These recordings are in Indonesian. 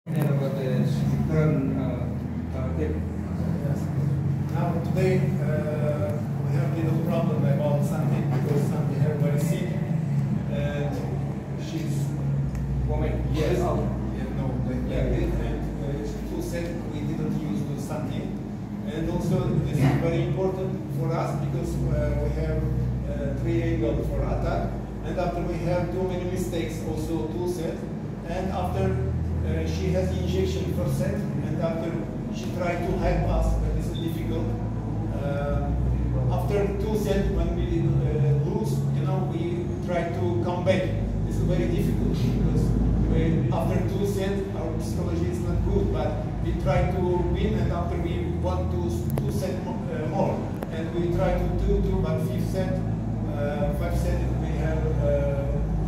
And about the current tip. Now today we have a little problem about Sandy because Sandy is very sick and she's Woman. yes, Oh. yeah, no, and she too said we didn't use the Sandy, and also this is very important for us because we have three angle for attack, and after we have too many mistakes also two set, and after she has injection first set, and after she tried to help us, but this is difficult. After two set, when we lose, you know, we try to come back. This is very difficult because after two set, our psychology is not good, but we try to win, and after we want to two set more, and we try to do but fifth set, five set we have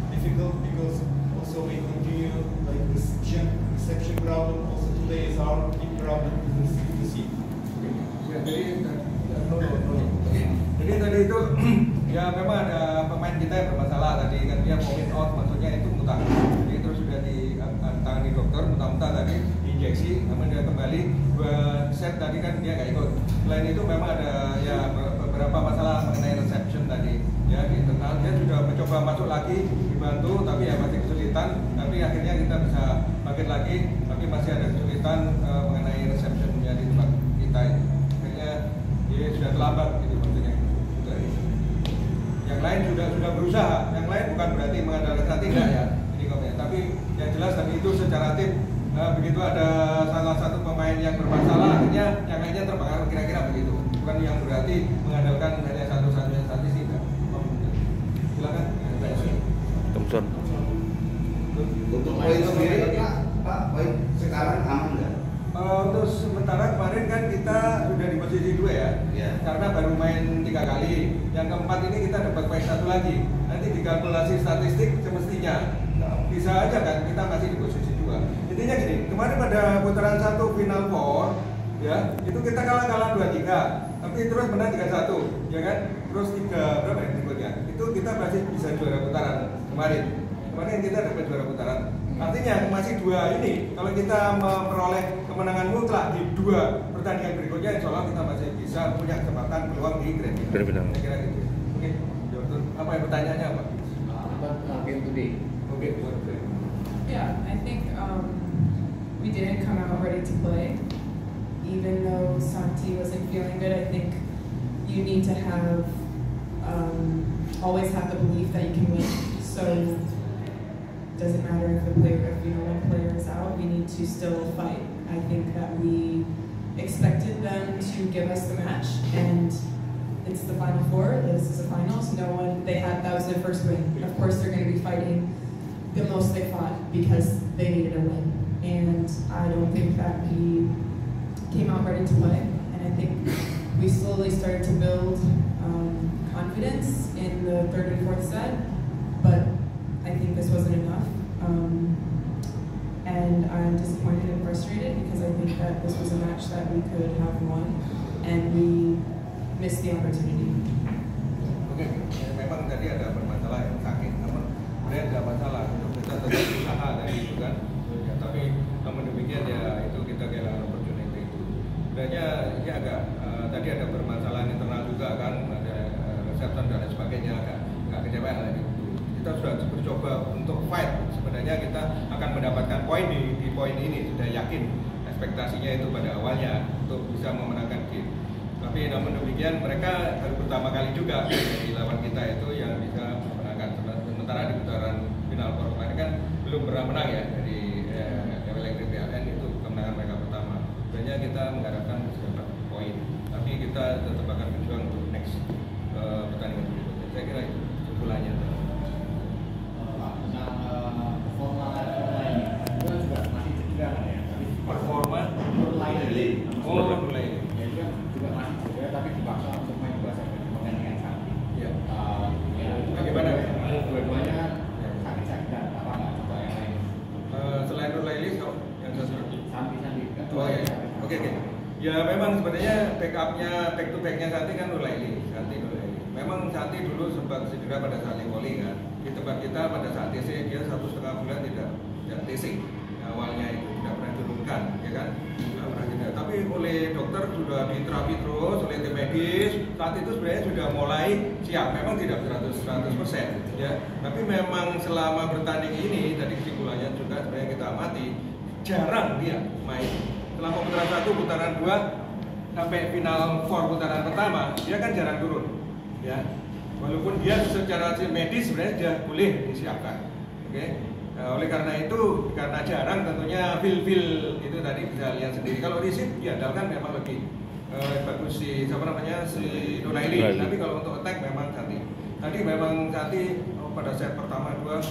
difficult because also we continue like reception problem. Also today is our big problem to see. Jadi tadi itu ya memang ada pemain kita yang bermasalah tadi kan dia vomit out, maksudnya itu muntah. Jadi terus sudah ditangani dokter, muntah-muntah tadi injeksi, namun dia kembali 2 set tadi kan dia nggak ikut. Selain itu memang ada ya beberapa masalah mengenai reception tadi ya di internal. Dia sudah mencoba masuk lagi dibantu tapi ya masih kesulitan. Tapi akhirnya kita bisa bangkit lagi, tapi masih ada kesulitan mengenai receptionnya di tempat kita ini. Akhirnya dia sudah terlambat gitu maksudnya. Yang lain sudah berusaha, yang lain bukan berarti mengandalkan tidak ya ini komennya. Tapi yang jelas tadi itu secara tim begitu ada salah satu pemain yang bermasalah, akhirnya yang lainnya terpengaruh kira-kira begitu. Bukan yang berarti mengandalkan hanya satu-satunya statistik. Silakan. Thompson. Untuk poin sendiri, Pak, poin sekarang aman nggak? Untuk sementara kemarin kan kita sudah di posisi 2 ya, karena baru main 3 kali. Yang keempat ini kita dapat poin 1 lagi. Nanti dikalkulasi statistik semestinya bisa aja kan kita masih di posisi 2. Intinya gini, kemarin pada putaran 1 final 4 ya, itu kita kalah 2-3, tapi terus menang 3-1, ya kan? Terus 3 berapa ya berikutnya? Itu kita masih bisa juara putaran kemarin. Kemarin kita dapat juara putaran. Artinya masih 2 ini, kalau kita memperoleh kemenangan mutlak di 2 pertandingan berikutnya, insya Allah kita masih bisa punya kesempatan peluang di grand final. Saya kira gitu. Oke, apa yang pertanyaannya apa? Game today. Oke, Yeah, I think we didn't come out ready to play. Even though Santi wasn't feeling good, I think you need to have always have the belief that you can win. So doesn't matter if one player is out, we need to still fight. I think that we expected them to give us the match, and it's the Final Four. This is a finals. That was their first win. Of course, they're going to be fighting the most they fought because they needed a win. And I don't think that we came out ready to play. And I think we slowly started to build confidence in the 3rd and 4th set, but I think this wasn't enough. And I'm disappointed and frustrated because I think that this was a match that we could have won, and we missed the opportunity. Oke, memang tadi ada bermasalah yang sakit, namun sebenarnya tidak masalah untuk kita tetap usaha dari itu kan. Ya, tapi namun demikian ya itu kita kehilangan opportunity itu. Sebenarnya ini agak tadi ada permasalahan internal juga kan, ada reception dan lain sebagainya, agak kecewa lagi. Kita sudah mencoba untuk fight, sebenarnya kita akan mendapatkan poin di poin ini, sudah yakin ekspektasinya itu pada awalnya untuk bisa memenangkan game. Tapi namun demikian mereka baru pertama kali juga di lawan kita itu yang bisa memenangkan. Sementara di putaran final kemarin kan belum pernah menang ya dari Electric PLN, itu kemenangan mereka pertama. Sebenarnya kita mengharapkan bisa dapat poin, tapi kita tetap akan berjuang untuk next pertandingan berikutnya. Saya kira itu kesimpulannya. Performa Lain. mulai. Ya juga masih juga, tapi dipaksa untuk main 2 set pertandingan Santi. Ya. Bagaimana? Dua-duanya sakit-sakitan apa nggak coba yang lain? Selain Nurlaili, yang satu Santi. Oh ya, oke. Ya memang sebenarnya back to backnya Santi kan Nurlaili. Memang Santi dulu sempat cedera pada saat Lingoli kan. Di tempat kita pada saat TC dia 1,5 bulan tidak TC. Awalnya itu tidak pernah dokter, sudah diterapi terus oleh tim medis. Saat itu sebenarnya sudah mulai siap. Memang tidak 100% ya. Tapi memang selama bertanding ini tadi kesimpulannya juga sebenarnya kita amati jarang dia main. Setelah putaran 1, putaran 2 sampai final 4 putaran pertama dia kan jarang turun ya. Walaupun dia secara medis sebenarnya dia boleh disiapkan. Oke. Oleh karena itu, karena jarang tentunya feel itu tadi bisa lihat sendiri. Kalau receive diandalkan memang lebih bagus si siapa namanya si Nunaili. Tapi kalau untuk attack memang Santi. Tadi memang Santi pada set pertama 2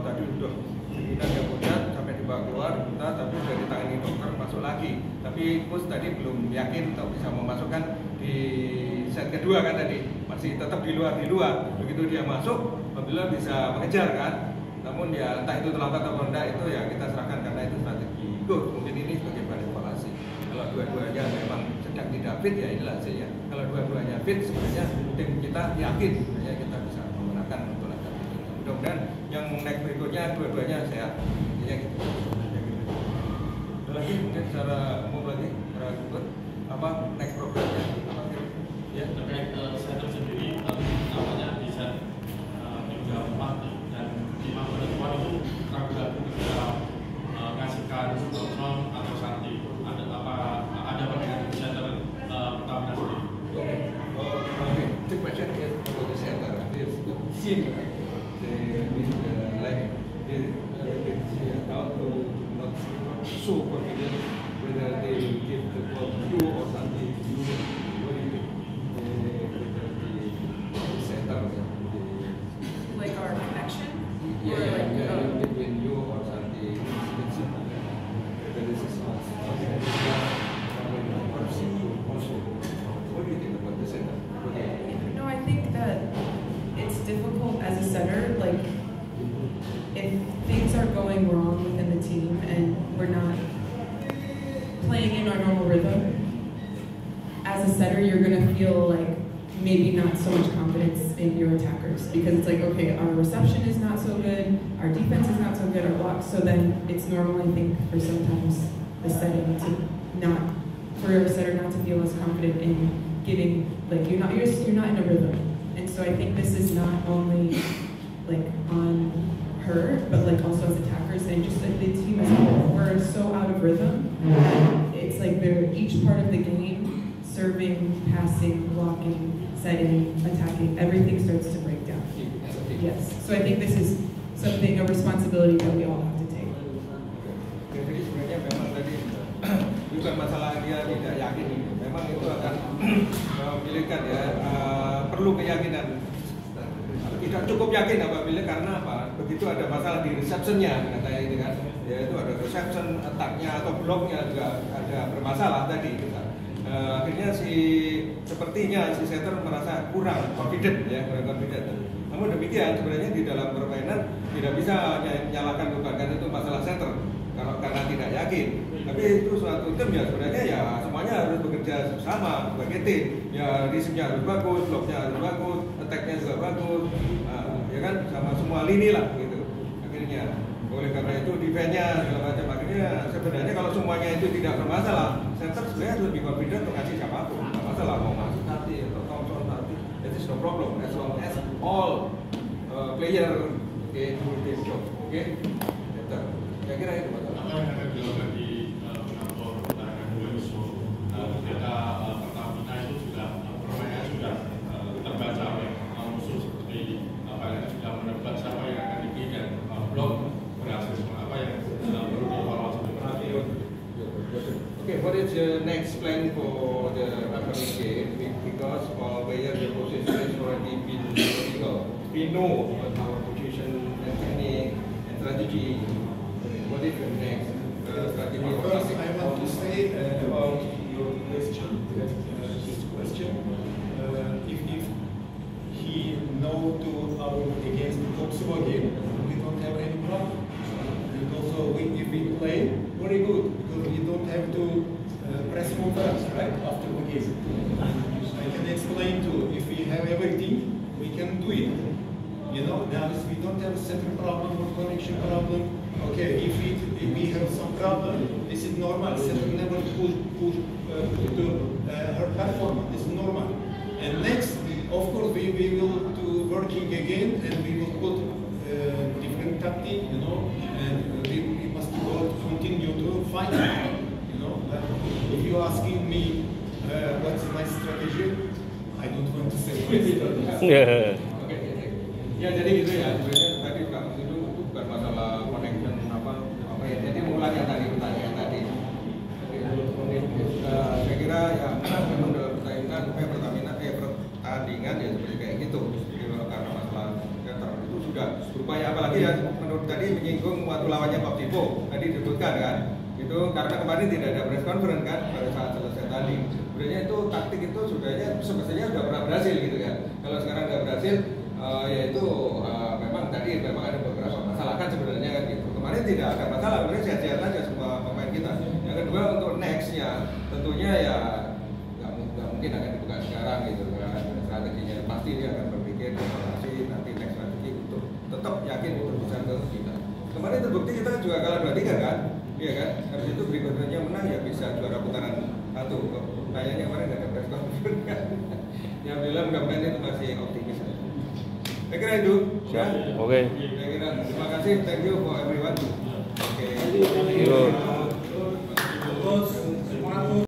tadi udah kemungkinan dia pucat sampai dibawa keluar, tapi sudah ditangani dokter masuk lagi. Tapi coach tadi belum yakin untuk bisa memasukkan di set kedua kan tadi masih tetap di luar. Begitu dia masuk, alhamdulillah bisa mengejar kan. Namun ya entah itu terlambat atau enggak itu ya kita serahkan karena itu strategi coach. Mungkin ini sebagai bahan evaluasi. Kalau dua-duanya memang sedang tidak fit ya inilah hasilnya. Kalau dua-duanya fit sebenarnya tim kita yakin ya kita bisa memenangkan untuk laga ini. Mudah-mudahan yang next berikutnya dua-duanya sehat. Ya gitu. Ada lagi mungkin secara umum lagi secara ikut apa next programnya apa gitu? Ya terkait saya sendiri namanya bisa 3-4 dan 5 menit itu ragu-ragu ketika ngasihkan Tom atau Santi ada perbedaan center pertama sendiri. Okay. The question is about the center. This same. Like how to not so confident whether they will give the ball to you or Santi to you. What do you think? The center. Like our connection? Yeah, Or like, between you or Santi. It's simple. Whether this is also. What do you think about the center? No, I think that it's difficult as a center, like, if things are going wrong within the team and we're not playing in our normal rhythm, as a center, you're going to feel like maybe not so much confidence in your attackers because it's like, okay, our reception is not so good, our defense is not so good, our blocks, so then it's normal, I think, for sometimes the setting to not, for a center not to feel as confident in giving, like, you're not in a rhythm. And so I think this is not only like on her, but like also as attackers and just like the team as a whole. We're so out of rhythm that it's like they're each part of the game, serving, passing, blocking, setting, attacking, everything starts to break down. Yes. So I think this is something, a responsibility that we all have to take. Jadi sebenarnya memang tadi bukan masalah dia tidak yakin ini. Memang itu akan memilihkan ya perlu keyakinan. Tidak cukup yakin apabila karena apa? Begitu ada masalah di receptionnya katanya ini kan, yaitu ada reception, attack-nya atau bloknya juga ada bermasalah tadi. Akhirnya sepertinya si setter merasa kurang confident ya, kurang confident. Namun demikian sebenarnya di dalam permainan tidak bisa menyalahkan bukan itu masalah setter karena tidak yakin. Tapi itu suatu tim ya sebenarnya ya semuanya harus bekerja sama sebagai tim. Ya receive-nya harus bagus, bloknya harus bagus, attack-nya juga bagus, ya kan sama semua lini lah gitu. Akhirnya oleh karena itu defense-nya segala macam. Akhirnya sebenarnya kalau semuanya itu tidak bermasalah, center sebenarnya lebih confident untuk ngasih siapapun. Tidak masalah mau masuk Santi atau Thompson Santi, it is no problem as long as all player do their job. Oke. Saya kira itu masalah. Apa yang akan dilakukan di kantor larangan Wemso ketika Pertamina itu sudah permainan sudah terbaca oleh musuh seperti apa yang sudah menebak siapa yang akan diberikan blok berhasil apa yang perlu dievaluasi seperti itu. Okay, what is the next plan for the upcoming game? Because all players the position is already been critical. We know our position and technique and strategy. What is the next strategy? First, I want to say about your question. If he know to our against Kosovo game, we don't have any problem. And also, if we play very good, because we don't have to press more fast, right, after the game. I can explain too. If we have everything, we can do it. You know, now we don't have a center problem or connection problem. Okay, if we have some problem, this is normal. Center never push to her performance. It's normal. And next, of course, we will do working again, and we will put different tactic, you know, and we must continue to fight. You know, if you asking me what's my strategy, I don't want to say. Oke, ya jadi gitu ya. Sebenarnya tadi Kak itu bukan masalah connection apa ya. Jadi mengulang yang tadi pertanyaan tadi. Saya kira ya memang dalam pertandingan ya seperti kayak gitu. Jadi karena masalah center itu sudah berupaya, apalagi ya menurut tadi menyinggung waktu lawannya Pak Tipo tadi disebutkan kan. Itu karena kemarin tidak ada press conference kan pada saat selesai tanding. Sebenarnya itu taktik itu semestinya sudah pernah berhasil gitu ya. Kalau sekarang nggak berhasil, ya itu memang ada beberapa masalah kan sebenarnya kan gitu. Kemarin tidak ada masalah, sebenarnya sehat-sehat aja semua pemain kita. Yang kedua untuk nextnya tentunya ya nggak mungkin akan dibuka sekarang gitu kan. Strateginya pasti dia akan berpikir evaluasi nanti next strategi untuk tetap yakin untuk bisa ke kita. Kemarin terbukti kita juga kalah 2-3 kan, iya kan. Habis itu berikutnya menang ya bisa juara putaran 1. Kayaknya kemarin nggak ada press conference kan. Ya alhamdulillah mudah-mudahan itu masih optimis. Saya kira itu. Ya. Oke. Saya kira terima kasih, thank you for everyone. Oke. Yo.